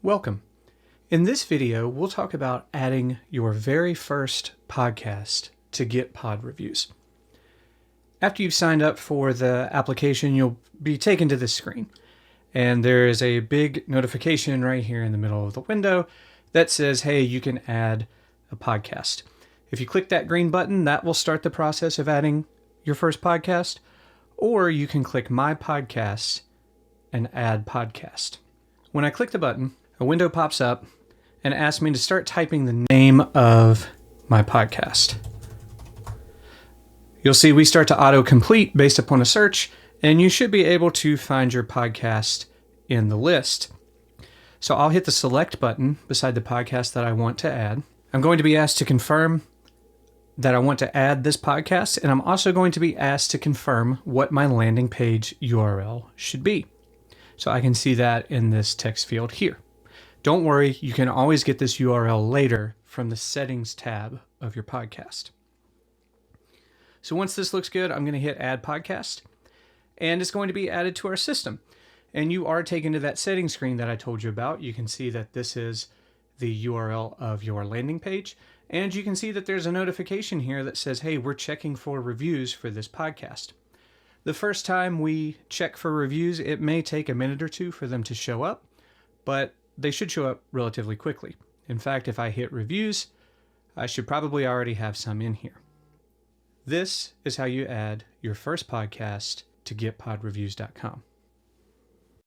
Welcome. In this video, we'll talk about adding your very first podcast to GetPodReviews. After you've signed up for the application, you'll be taken to this screen. And there is a big notification right here in the middle of the window that says, hey, you can add a podcast. If you click that green button, that will start the process of adding your first podcast. Or you can click My Podcast and add podcast. When I click the button, a window pops up and asks me to start typing the name of my podcast. You'll see we start to auto-complete based upon a search, and you should be able to find your podcast in the list. So I'll hit the select button beside the podcast that I want to add. I'm going to be asked to confirm that I want to add this podcast, and I'm also going to be asked to confirm what my landing page URL should be. So I can see that in this text field here. Don't worry, you can always get this URL later from the settings tab of your podcast. So once this looks good, I'm going to hit add podcast, and it's going to be added to our system. And you are taken to that settings screen that I told you about. You can see that this is the URL of your landing page, and you can see that there's a notification here that says, hey, we're checking for reviews for this podcast. The first time we check for reviews, it may take a minute or two for them to show up, but they should show up relatively quickly. In fact, if I hit reviews, I should probably already have some in here. This is how you add your first podcast to GetPodReviews.com.